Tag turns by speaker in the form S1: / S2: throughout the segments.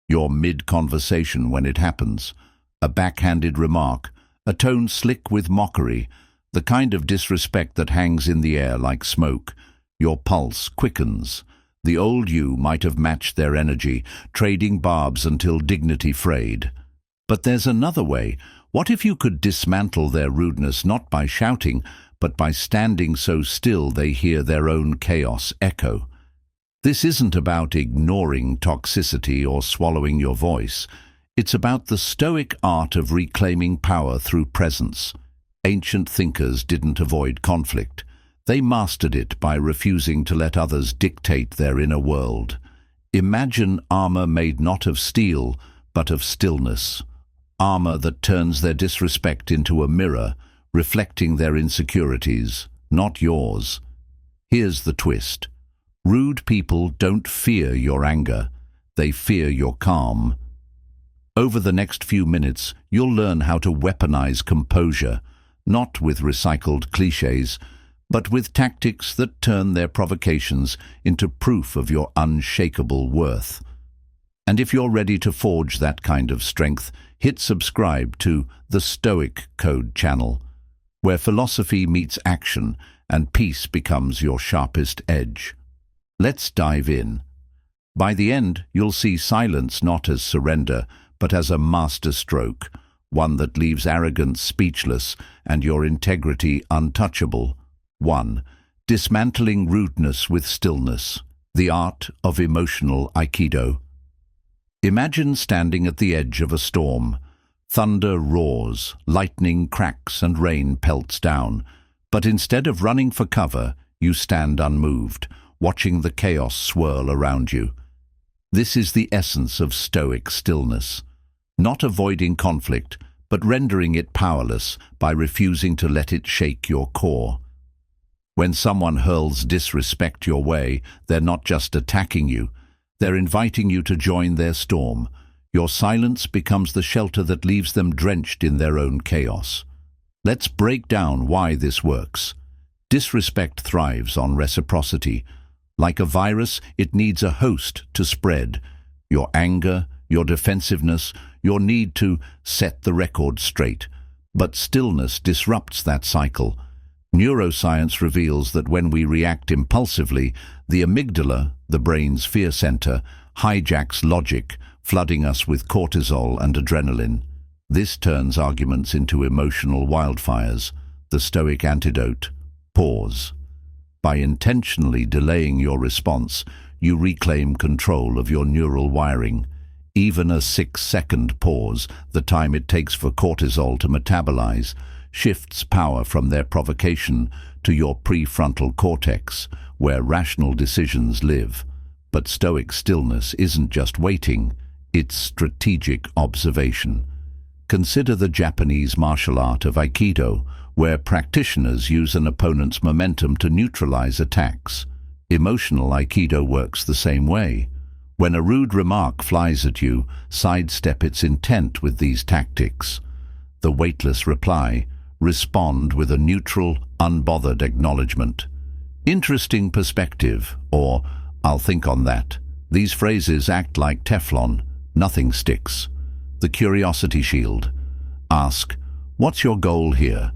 S1: You're mid-conversation when it happens. A backhanded remark, a tone slick with mockery, the kind of disrespect that hangs in the air like smoke. Your pulse quickens. The old you might have matched their energy, trading barbs until dignity frayed. But there's another way. What if you could dismantle their rudeness not by shouting, but by standing so still they hear their own chaos echo? This isn't about ignoring toxicity or swallowing your voice. It's about the Stoic art of reclaiming power through presence. Ancient thinkers didn't avoid conflict. They mastered it by refusing to let others dictate their inner world. Imagine armor made not of steel, but of stillness. Armor that turns their disrespect into a mirror, reflecting their insecurities, not yours. Here's the twist. Rude people don't fear your anger. They fear your calm. Over the next few minutes, you'll learn how to weaponize composure, not with recycled cliches, but with tactics that turn their provocations into proof of your unshakable worth. And if you're ready to forge that kind of strength, hit subscribe to the Stoic Code channel, where philosophy meets action and peace becomes your sharpest edge. Let's dive in. By the end, you'll see silence not as surrender, but as a masterstroke, one that leaves arrogance speechless and your integrity untouchable. 1. Dismantling rudeness with stillness, the art of emotional Aikido. Imagine standing at the edge of a storm. Thunder roars, lightning cracks and rain pelts down. But instead of running for cover, you stand unmoved, watching the chaos swirl around you. This is the essence of Stoic stillness. Not avoiding conflict, but rendering it powerless by refusing to let it shake your core. When someone hurls disrespect your way, they're not just attacking you, they're inviting you to join their storm. Your silence becomes the shelter that leaves them drenched in their own chaos. Let's break down why this works. Disrespect thrives on reciprocity. Like a virus, it needs a host to spread. Your anger, your defensiveness, your need to set the record straight. But stillness disrupts that cycle. Neuroscience reveals that when we react impulsively, the amygdala, the brain's fear center, hijacks logic, flooding us with cortisol and adrenaline. This turns arguments into emotional wildfires. The Stoic antidote: pause. By intentionally delaying your response, you reclaim control of your neural wiring. Even a 6-second pause, the time it takes for cortisol to metabolize, shifts power from their provocation to your prefrontal cortex, where rational decisions live. But Stoic stillness isn't just waiting, it's strategic observation. Consider the Japanese martial art of Aikido, where practitioners use an opponent's momentum to neutralize attacks. Emotional Aikido works the same way. When a rude remark flies at you, sidestep its intent with these tactics. The weightless reply: respond with a neutral, unbothered acknowledgement. Interesting perspective, or I'll think on that. These phrases act like Teflon. Nothing sticks. The curiosity shield. Ask, what's your goal here?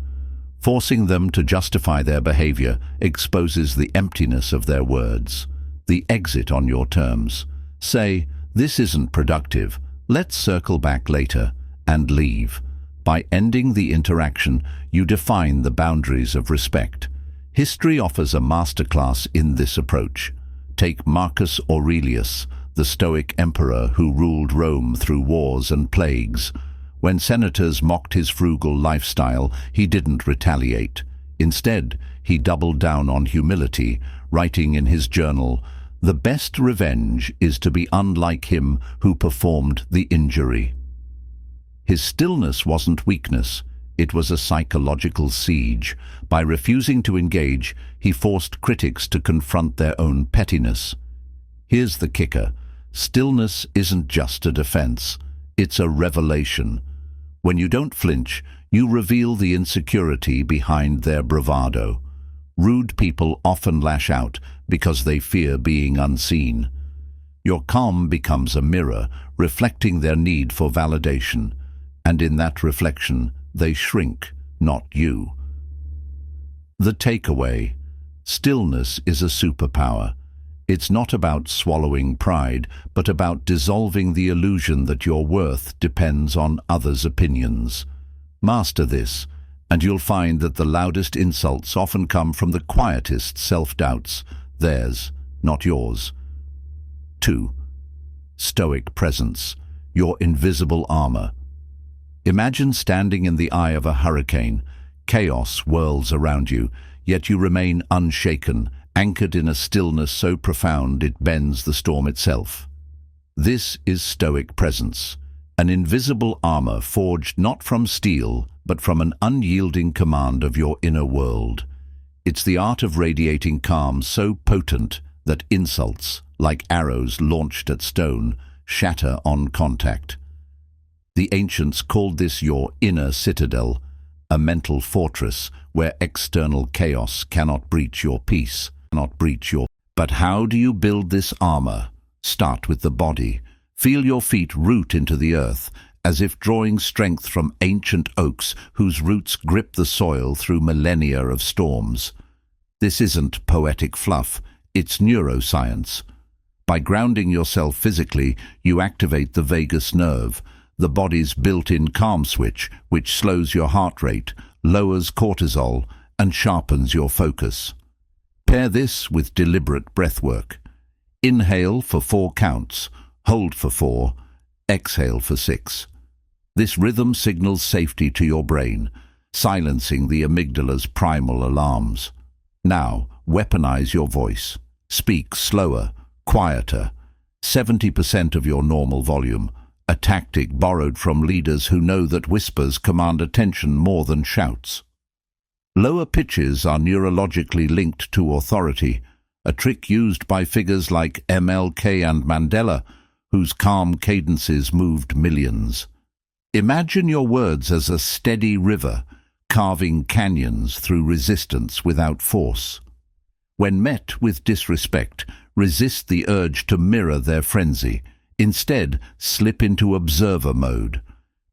S1: Forcing them to justify their behavior exposes the emptiness of their words. The exit on your terms. Say, this isn't productive. Let's circle back later, and leave. By ending the interaction, you define the boundaries of respect. History offers a masterclass in this approach. Take Marcus Aurelius, the Stoic emperor who ruled Rome through wars and plagues. When senators mocked his frugal lifestyle, he didn't retaliate. Instead, he doubled down on humility, writing in his journal, "The best revenge is to be unlike him who performed the injury." His stillness wasn't weakness, it was a psychological siege. By refusing to engage, he forced critics to confront their own pettiness. Here's the kicker: stillness isn't just a defense, it's a revelation. When you don't flinch, you reveal the insecurity behind their bravado. Rude people often lash out because they fear being unseen. Your calm becomes a mirror, reflecting their need for validation, and in that reflection, they shrink, not you. The takeaway: stillness is a superpower. It's not about swallowing pride, but about dissolving the illusion that your worth depends on others' opinions. Master this, and you'll find that the loudest insults often come from the quietest self-doubts, theirs, not yours. 2. Stoic presence, your invisible armor. Imagine standing in the eye of a hurricane. Chaos whirls around you, yet you remain unshaken, anchored in a stillness so profound it bends the storm itself. This is Stoic presence, an invisible armor forged not from steel, but from an unyielding command of your inner world. It's the art of radiating calm so potent that insults, like arrows launched at stone, shatter on contact. The ancients called this your inner citadel, a mental fortress where external chaos cannot breach your peace, But how do you build this armor? Start with the body. Feel your feet root into the earth, as if drawing strength from ancient oaks whose roots grip the soil through millennia of storms. This isn't poetic fluff, it's neuroscience. By grounding yourself physically, you activate the vagus nerve, the body's built-in calm switch, which slows your heart rate, lowers cortisol, and sharpens your focus. Pair this with deliberate breathwork. Inhale for 4 counts, hold for 4, exhale for 6. This rhythm signals safety to your brain, silencing the amygdala's primal alarms. Now, weaponize your voice. Speak slower, quieter, 70% of your normal volume, a tactic borrowed from leaders who know that whispers command attention more than shouts. Lower pitches are neurologically linked to authority, a trick used by figures like MLK and Mandela, whose calm cadences moved millions. Imagine your words as a steady river, carving canyons through resistance without force. When met with disrespect, resist the urge to mirror their frenzy. Instead, slip into observer mode.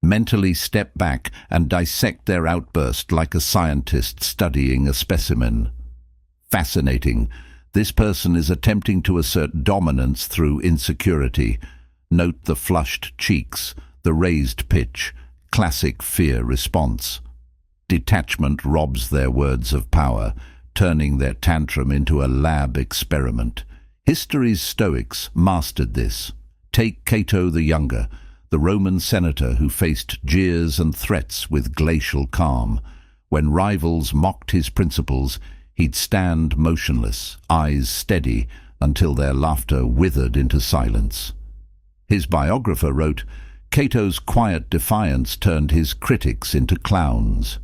S1: Mentally step back and dissect their outburst like a scientist studying a specimen. Fascinating. This person is attempting to assert dominance through insecurity. Note the flushed cheeks, the raised pitch, classic fear response. Detachment robs their words of power, turning their tantrum into a lab experiment. History's Stoics mastered this. Take Cato the Younger, the Roman senator who faced jeers and threats with glacial calm. When rivals mocked his principles, he'd stand motionless, eyes steady, until their laughter withered into silence. His biographer wrote, Cato's quiet defiance turned his critics into clowns.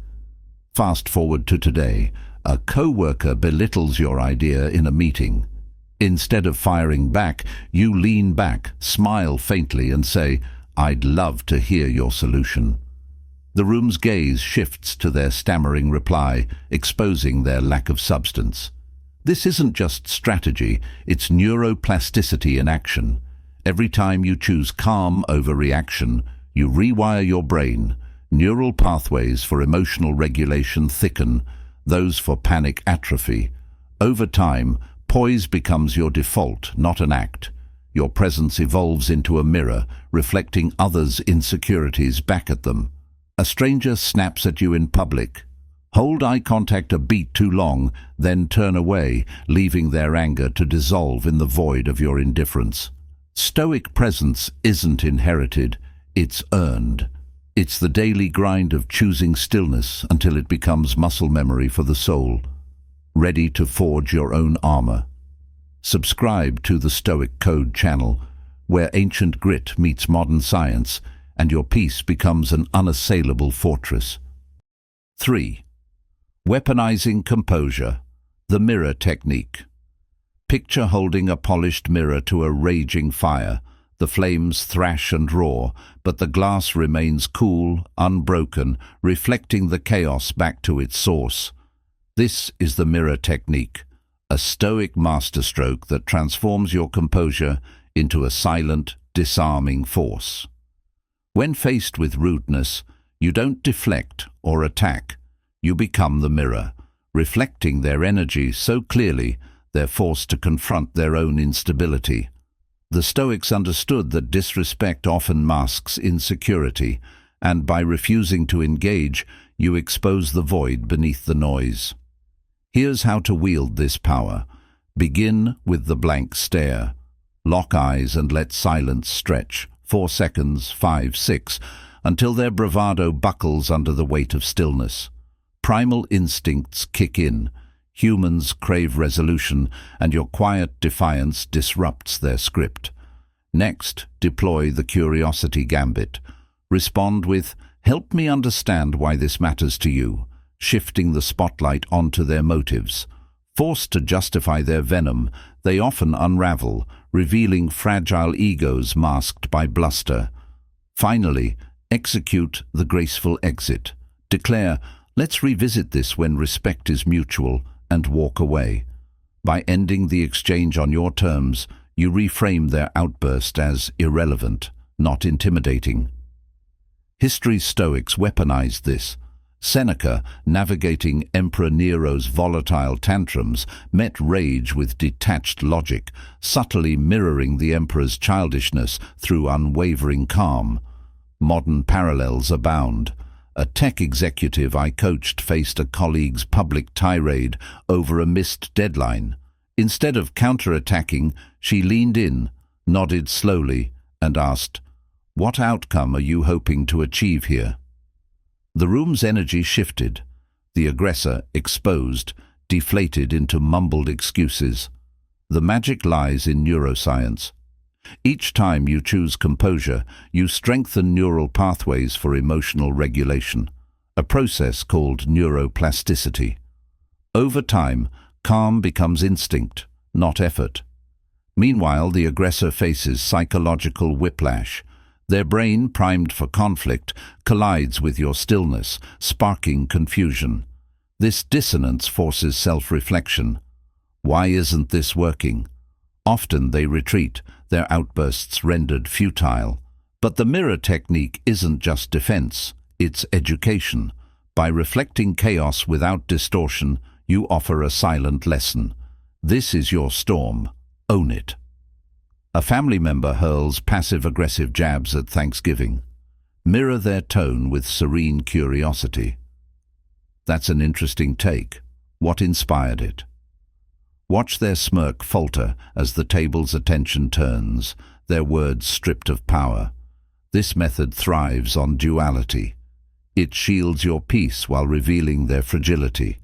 S1: Fast forward to today, a co-worker belittles your idea in a meeting. Instead of firing back, you lean back, smile faintly and say, I'd love to hear your solution. The room's gaze shifts to their stammering reply, exposing their lack of substance. This isn't just strategy, it's neuroplasticity in action. Every time you choose calm over reaction, you rewire your brain. Neural pathways for emotional regulation thicken, those for panic atrophy. Over time, poise becomes your default, not an act. Your presence evolves into a mirror, reflecting others' insecurities back at them. A stranger snaps at you in public. Hold eye contact a beat too long, then turn away, leaving their anger to dissolve in the void of your indifference. Stoic presence isn't inherited, it's earned. It's the daily grind of choosing stillness until it becomes muscle memory for the soul, ready to forge your own armor. Subscribe to the Stoic Code channel, where ancient grit meets modern science, and your peace becomes an unassailable fortress. 3. Weaponizing composure, the mirror technique. Picture holding a polished mirror to a raging fire. The flames thrash and roar, but the glass remains cool, unbroken, reflecting the chaos back to its source. This is the mirror technique, a Stoic masterstroke that transforms your composure into a silent, disarming force. When faced with rudeness, you don't deflect or attack. You become the mirror, reflecting their energy so clearly they're forced to confront their own instability. The Stoics understood that disrespect often masks insecurity, and by refusing to engage, you expose the void beneath the noise. Here's how to wield this power. Begin with the blank stare. Lock eyes and let silence stretch. 4 seconds, 5, 6, until their bravado buckles under the weight of stillness. Primal instincts kick in. Humans crave resolution, and your quiet defiance disrupts their script. Next, deploy the curiosity gambit. Respond with, "Help me understand why this matters to you," shifting the spotlight onto their motives. Forced to justify their venom, they often unravel, revealing fragile egos masked by bluster. Finally, execute the graceful exit. Declare, "Let's revisit this when respect is mutual," and walk away. By ending the exchange on your terms, you reframe their outburst as irrelevant, not intimidating. History's Stoics weaponized this. Seneca, navigating Emperor Nero's volatile tantrums, met rage with detached logic, subtly mirroring the emperor's childishness through unwavering calm. Modern parallels abound. A tech executive I coached faced a colleague's public tirade over a missed deadline. Instead of counterattacking, she leaned in, nodded slowly, and asked, "What outcome are you hoping to achieve here?" The room's energy shifted. The aggressor, exposed, deflated into mumbled excuses. The magic lies in neuroscience. Each time you choose composure, you strengthen neural pathways for emotional regulation, a process called neuroplasticity. Over time, calm becomes instinct, not effort. Meanwhile, the aggressor faces psychological whiplash. Their brain, primed for conflict, collides with your stillness, sparking confusion. This dissonance forces self-reflection. Why isn't this working? Often they retreat, their outbursts rendered futile. But the mirror technique isn't just defense, it's education. By reflecting chaos without distortion, you offer a silent lesson. This is your storm. Own it. A family member hurls passive-aggressive jabs at Thanksgiving. Mirror their tone with serene curiosity. That's an interesting take. What inspired it? Watch their smirk falter as the table's attention turns, their words stripped of power. This method thrives on duality. It shields your peace while revealing their fragility.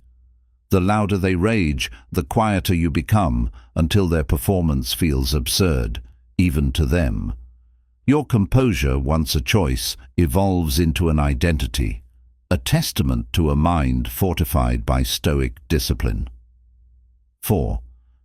S1: The louder they rage, the quieter you become, until their performance feels absurd, even to them. Your composure, once a choice, evolves into an identity, a testament to a mind fortified by Stoic discipline. 4.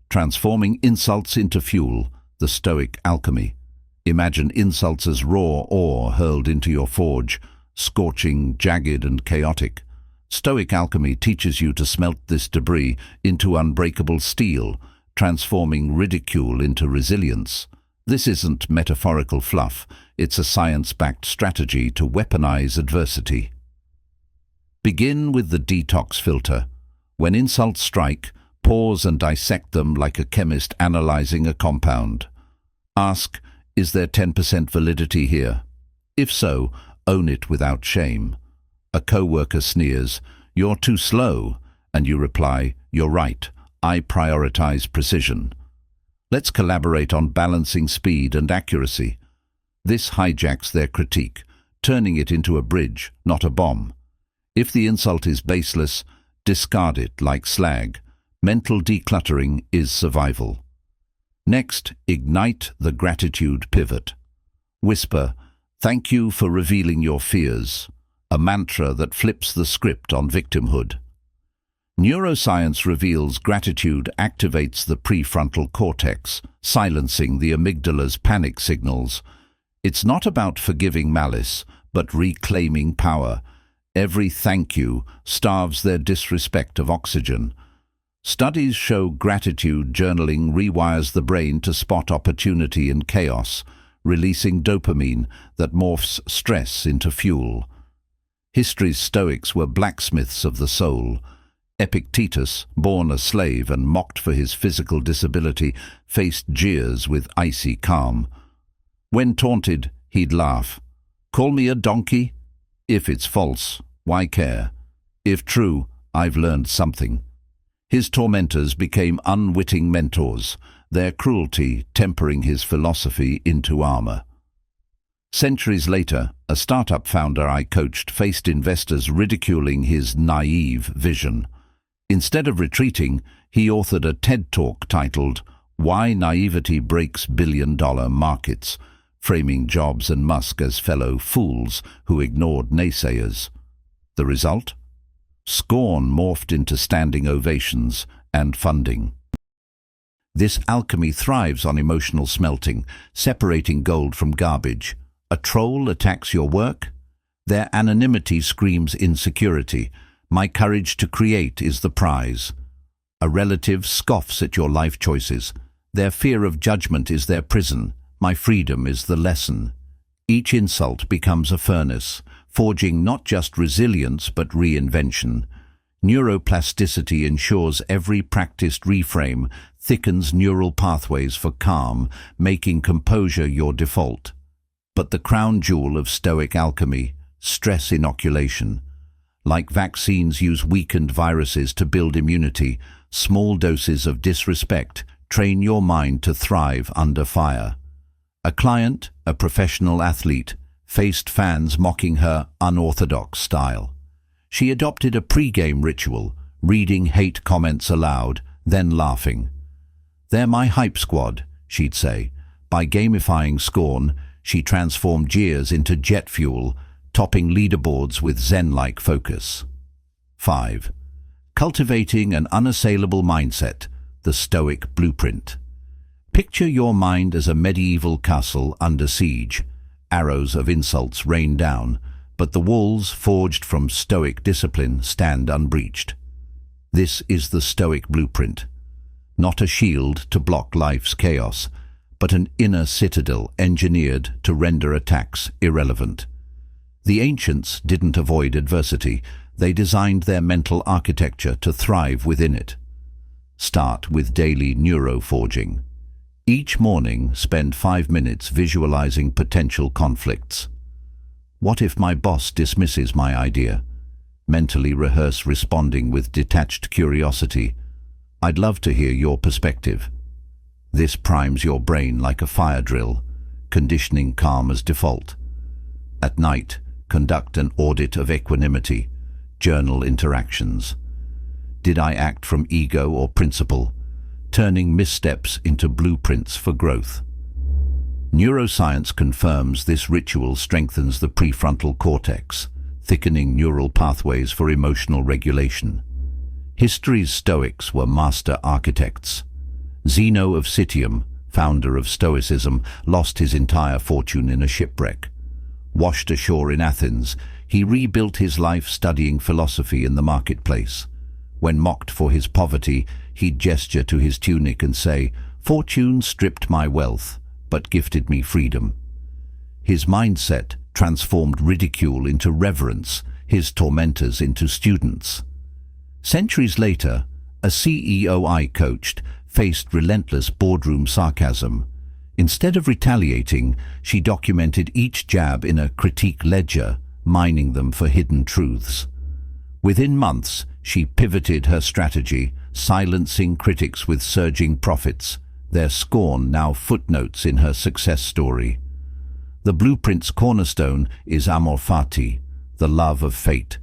S1: Transforming insults into fuel, the Stoic alchemy. Imagine insults as raw ore hurled into your forge, scorching, jagged, and chaotic. Stoic alchemy teaches you to smelt this debris into unbreakable steel, transforming ridicule into resilience. This isn't metaphorical fluff, it's a science-backed strategy to weaponize adversity. Begin with the detox filter. When insults strike, pause and dissect them like a chemist analyzing a compound. Ask, is there 10% validity here? If so, own it without shame. A coworker sneers, "You're too slow," and you reply, "You're right, I prioritize precision." Let's collaborate on balancing speed and accuracy. This hijacks their critique, turning it into a bridge, not a bomb. If the insult is baseless, discard it like slag. Mental decluttering is survival. Next, ignite the gratitude pivot. Whisper, "Thank you for revealing your fears," a mantra that flips the script on victimhood. Neuroscience reveals gratitude activates the prefrontal cortex, silencing the amygdala's panic signals. It's not about forgiving malice, but reclaiming power. Every thank you starves their disrespect of oxygen. Studies show gratitude journaling rewires the brain to spot opportunity in chaos, releasing dopamine that morphs stress into fuel. History's Stoics were blacksmiths of the soul. Epictetus, born a slave and mocked for his physical disability, faced jeers with icy calm. When taunted, he'd laugh. "Call me a donkey? If it's false, why care? If true, I've learned something." His tormentors became unwitting mentors, their cruelty tempering his philosophy into armor. Centuries later, a startup founder I coached faced investors ridiculing his naive vision. Instead of retreating, he authored a TED Talk titled "Why Naivety Breaks Billion-Dollar Markets," framing Jobs and Musk as fellow fools who ignored naysayers. The result? Scorn morphed into standing ovations and funding. This alchemy thrives on emotional smelting, separating gold from garbage. A troll attacks your work? Their anonymity screams insecurity. My courage to create is the prize. A relative scoffs at your life choices. Their fear of judgment is their prison. My freedom is the lesson. Each insult becomes a furnace, forging not just resilience but reinvention. Neuroplasticity ensures every practiced reframe thickens neural pathways for calm, making composure your default. But the crown jewel of Stoic alchemy, stress inoculation. Like vaccines use weakened viruses to build immunity, small doses of disrespect train your mind to thrive under fire. A client, a professional athlete, faced fans mocking her unorthodox style. She adopted a pre-game ritual, reading hate comments aloud, then laughing. "They're my hype squad," she'd say. By gamifying scorn, she transformed jeers into jet fuel, topping leaderboards with Zen-like focus. 5. Cultivating an unassailable mindset, the Stoic blueprint. Picture your mind as a medieval castle under siege. Arrows of insults rain down, but the walls, forged from Stoic discipline, stand unbreached. This is the Stoic blueprint. Not a shield to block life's chaos, but an inner citadel engineered to render attacks irrelevant. The ancients didn't avoid adversity. They designed their mental architecture to thrive within it. Start with daily neuroforging. Each morning, spend 5 minutes visualizing potential conflicts. What if my boss dismisses my idea? Mentally rehearse responding with detached curiosity. I'd love to hear your perspective. This primes your brain like a fire drill, conditioning calm as default. At night, conduct an audit of equanimity. Journal interactions. Did I act from ego or principle? Turning missteps into blueprints for growth. Neuroscience confirms this ritual strengthens the prefrontal cortex, thickening neural pathways for emotional regulation. History's Stoics were master architects. Zeno of Citium, founder of Stoicism, lost his entire fortune in a shipwreck. Washed ashore in Athens, he rebuilt his life studying philosophy in the marketplace. When mocked for his poverty, he'd gesture to his tunic and say, "Fortune stripped my wealth, but gifted me freedom." His mindset transformed ridicule into reverence, his tormentors into students. Centuries later, a CEO I coached faced relentless boardroom sarcasm. Instead of retaliating, she documented each jab in a critique ledger, mining them for hidden truths. Within months, she pivoted her strategy, silencing critics with surging profits, their scorn now footnotes in her success story. The blueprint's cornerstone is amor fati, the love of fate.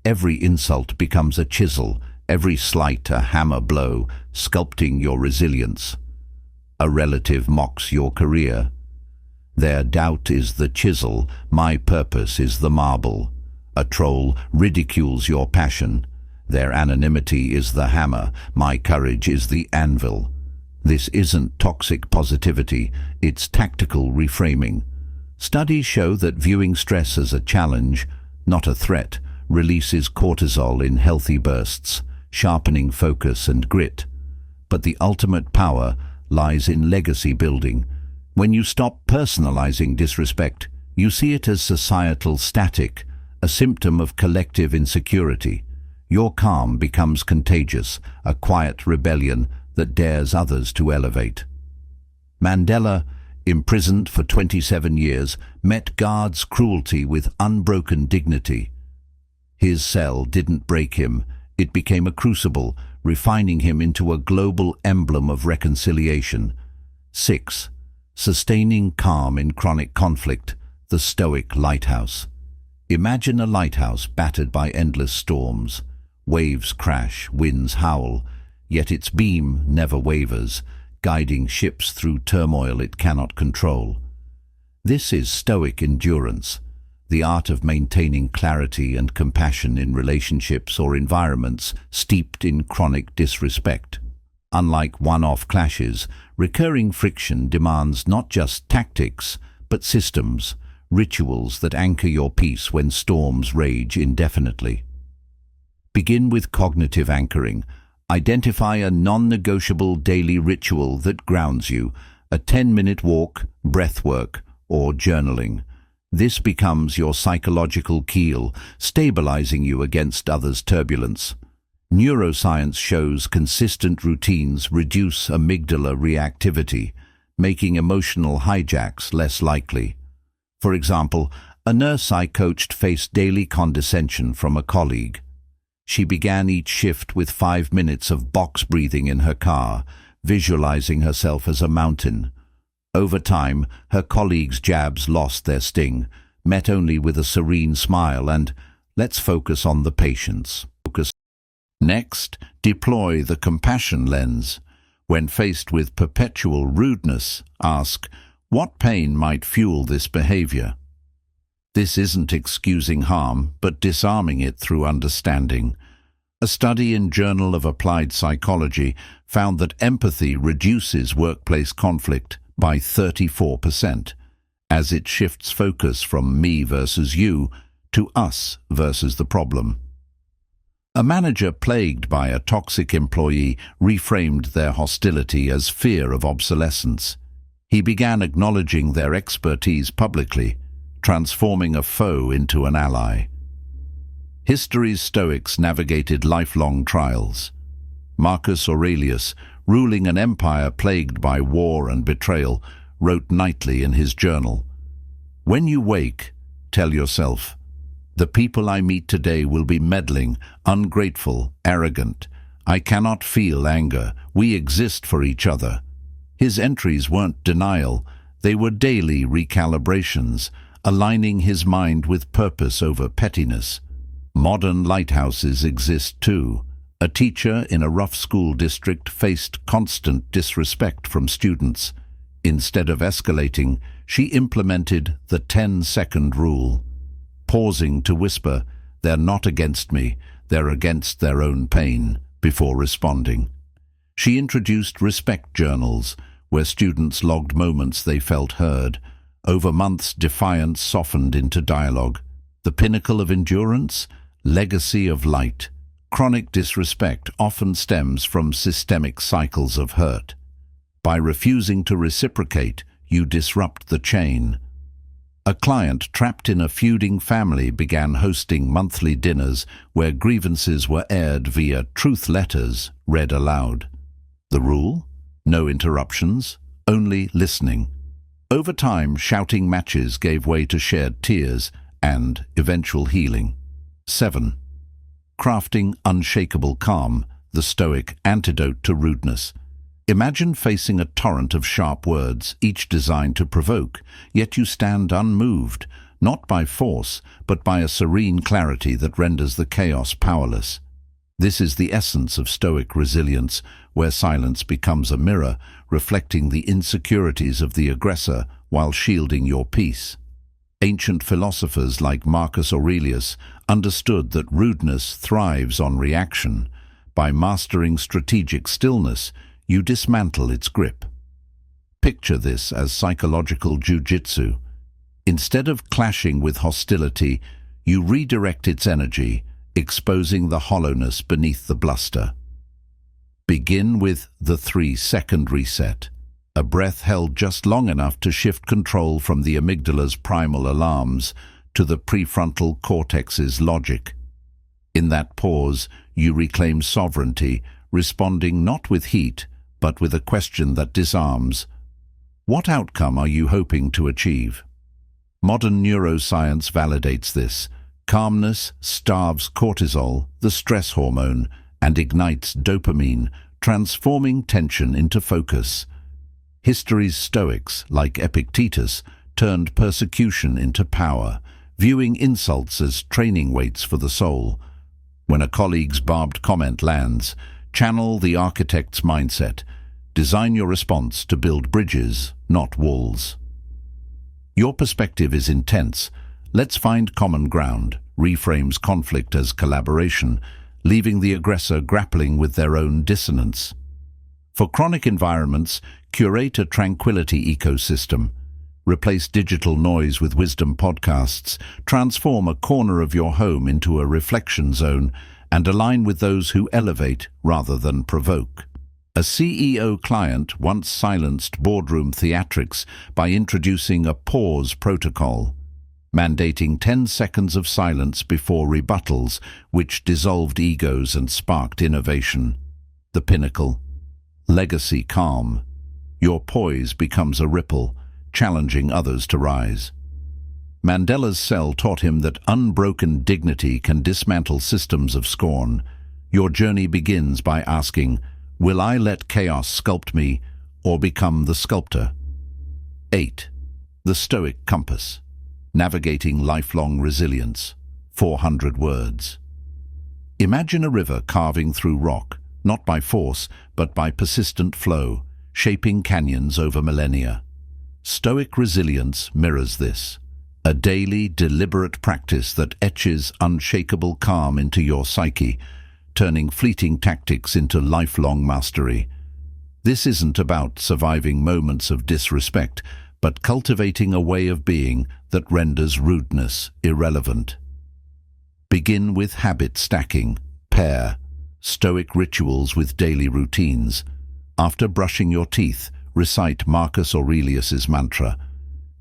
S1: Every insult becomes a chisel, every slight a hammer blow, sculpting your resilience. A relative mocks your career. Their doubt is the chisel, my purpose is the marble. A troll ridicules your passion. Their anonymity is the hammer, my courage is the anvil. This isn't toxic positivity, it's tactical reframing. Studies show that viewing stress as a challenge, not a threat, releases cortisol in healthy bursts, sharpening focus and grit. But the ultimate power lies in legacy building. When you stop personalizing disrespect, you see it as societal static, a symptom of collective insecurity. Your calm becomes contagious, a quiet rebellion that dares others to elevate. Mandela, imprisoned for 27 years, met guards' cruelty with unbroken dignity. His cell didn't break him, it became a crucible, refining him into a global emblem of reconciliation. 6. Sustaining calm in chronic conflict, the Stoic lighthouse. Imagine a lighthouse battered by endless storms. Waves crash, winds howl, yet its beam never wavers, guiding ships through turmoil it cannot control. This is Stoic endurance, the art of maintaining clarity and compassion in relationships or environments steeped in chronic disrespect. Unlike one-off clashes, recurring friction demands not just tactics, but systems, rituals that anchor your peace when storms rage indefinitely. Begin with cognitive anchoring. Identify a non-negotiable daily ritual that grounds you, a 10-minute walk, breath work, or journaling. This becomes your psychological keel, stabilizing you against others' turbulence. Neuroscience shows consistent routines reduce amygdala reactivity, making emotional hijacks less likely. For example, a nurse I coached faced daily condescension from a colleague. She began each shift with 5 minutes of box breathing in her car, visualizing herself as a mountain. Over time, her colleagues' jabs lost their sting, met only with a serene smile and, let's focus on the patients. Next, deploy the compassion lens. When faced with perpetual rudeness, ask, what pain might fuel this behavior? This isn't excusing harm, but disarming it through understanding. A study in Journal of Applied Psychology found that empathy reduces workplace conflict by 34%, as it shifts focus from me versus you to us versus the problem. A manager plagued by a toxic employee reframed their hostility as fear of obsolescence. He began acknowledging their expertise publicly, transforming a foe into an ally. History's Stoics navigated lifelong trials. Marcus Aurelius, ruling an empire plagued by war and betrayal, wrote nightly in his journal, "When you wake, tell yourself, the people I meet today will be meddling, ungrateful, arrogant. I cannot feel anger. We exist for each other." His entries weren't denial, they were daily recalibrations, aligning his mind with purpose over pettiness. Modern lighthouses exist too. A teacher in a rough school district faced constant disrespect from students. Instead of escalating, she implemented the 10-second rule. Pausing to whisper, "They're not against me, they're against their own pain," before responding. She introduced respect journals, where students logged moments they felt heard. Over months, defiance softened into dialogue. The pinnacle of endurance? Legacy of light. Chronic disrespect often stems from systemic cycles of hurt. By refusing to reciprocate, you disrupt the chain. A client trapped in a feuding family began hosting monthly dinners where grievances were aired via truth letters read aloud. The rule? No interruptions, only listening. Over time, shouting matches gave way to shared tears and eventual healing. 7. Crafting unshakable calm, the Stoic antidote to rudeness. Imagine facing a torrent of sharp words, each designed to provoke, yet you stand unmoved, not by force, but by a serene clarity that renders the chaos powerless. This is the essence of Stoic resilience, where silence becomes a mirror, reflecting the insecurities of the aggressor while shielding your peace. Ancient philosophers like Marcus Aurelius understood that rudeness thrives on reaction. By mastering strategic stillness, you dismantle its grip. Picture this as psychological jiu-jitsu. Instead of clashing with hostility, you redirect its energy, exposing the hollowness beneath the bluster. Begin with the 3-second reset, a breath held just long enough to shift control from the amygdala's primal alarms to the prefrontal cortex's logic. In that pause, you reclaim sovereignty, responding not with heat, but with a question that disarms. What outcome are you hoping to achieve? Modern neuroscience validates this. Calmness starves cortisol, the stress hormone, and ignites dopamine, transforming tension into focus. History's Stoics, like Epictetus, turned persecution into power, viewing insults as training weights for the soul. When a colleague's barbed comment lands, channel the architect's mindset. Design your response to build bridges, not walls. Your perspective is intense. Let's find common ground, reframes conflict as collaboration, leaving the aggressor grappling with their own dissonance. For chronic environments, curate a tranquility ecosystem. Replace digital noise with wisdom podcasts, transform a corner of your home into a reflection zone, and align with those who elevate rather than provoke. A CEO client once silenced boardroom theatrics by introducing a pause protocol, mandating 10 seconds of silence before rebuttals, which dissolved egos and sparked innovation. The pinnacle. Legacy calm. Your poise becomes a ripple, challenging others to rise. Mandela's cell taught him that unbroken dignity can dismantle systems of scorn. Your journey begins by asking, will I let chaos sculpt me or become the sculptor? 8. The Stoic Compass. Navigating lifelong resilience. 400 words. Imagine a river carving through rock, not by force, but by persistent flow, shaping canyons over millennia. Stoic resilience mirrors this. A daily, deliberate practice that etches unshakable calm into your psyche, turning fleeting tactics into lifelong mastery. This isn't about surviving moments of disrespect, but cultivating a way of being that renders rudeness irrelevant. Begin with habit stacking. Pair Stoic rituals with daily routines. After brushing your teeth, recite Marcus Aurelius's mantra.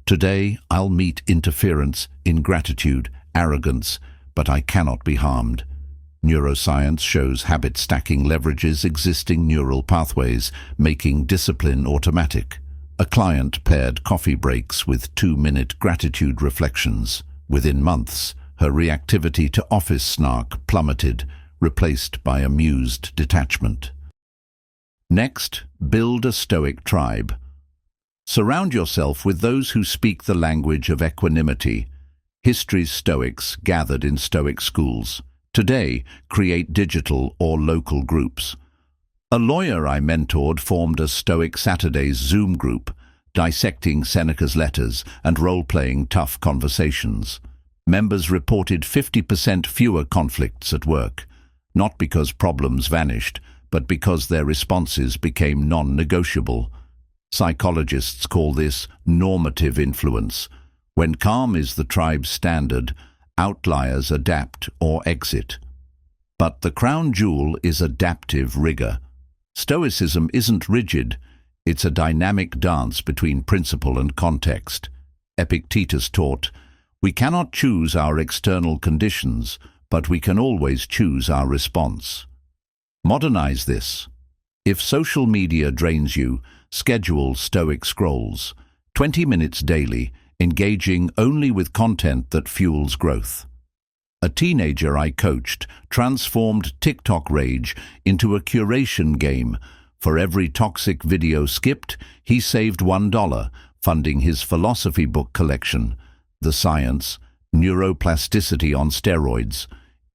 S1: Today, I'll meet interference, ingratitude, arrogance, but I cannot be harmed. Neuroscience shows habit stacking leverages existing neural pathways, making discipline automatic. A client paired coffee breaks with 2-minute gratitude reflections. Within months, her reactivity to office snark plummeted, replaced by amused detachment. Next, build a Stoic tribe. Surround yourself with those who speak the language of equanimity. History's Stoics gathered in Stoic schools. Today, create digital or local groups. A lawyer I mentored formed a Stoic Saturdays Zoom group, dissecting Seneca's letters and role-playing tough conversations. Members reported 50% fewer conflicts at work, not because problems vanished, but because their responses became non-negotiable. Psychologists call this normative influence. When calm is the tribe's standard, outliers adapt or exit. But the crown jewel is adaptive rigor. Stoicism isn't rigid, it's a dynamic dance between principle and context. Epictetus taught, we cannot choose our external conditions, but we can always choose our response. Modernize this. If social media drains you, schedule Stoic scrolls, 20 minutes daily, engaging only with content that fuels growth. A teenager I coached transformed TikTok rage into a curation game. For every toxic video skipped, he saved $1, funding his philosophy book collection. The Science, Neuroplasticity on Steroids.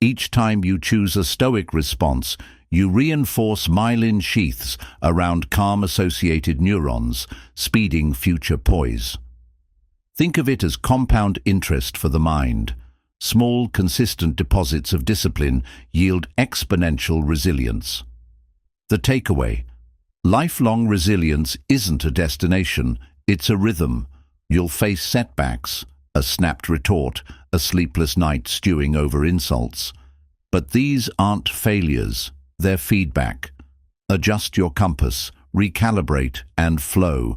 S1: Each time you choose a Stoic response, you reinforce myelin sheaths around calm-associated neurons, speeding future poise. Think of it as compound interest for the mind. Small, consistent deposits of discipline yield exponential resilience. The takeaway: lifelong resilience isn't a destination, it's a rhythm. You'll face setbacks, a snapped retort, a sleepless night stewing over insults. But these aren't failures, they're feedback. Adjust your compass, recalibrate, and flow.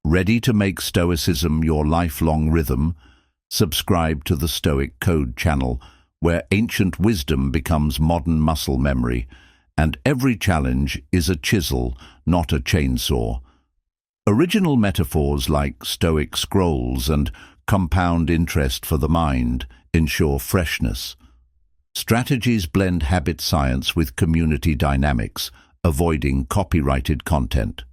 S1: Ready to make Stoicism your lifelong rhythm? Subscribe to the Stoic Code channel, where ancient wisdom becomes modern muscle memory, and every challenge is a chisel, not a chainsaw. Original metaphors like Stoic scrolls and compound interest for the mind ensure freshness. Strategies blend habit science with community dynamics, avoiding copyrighted content.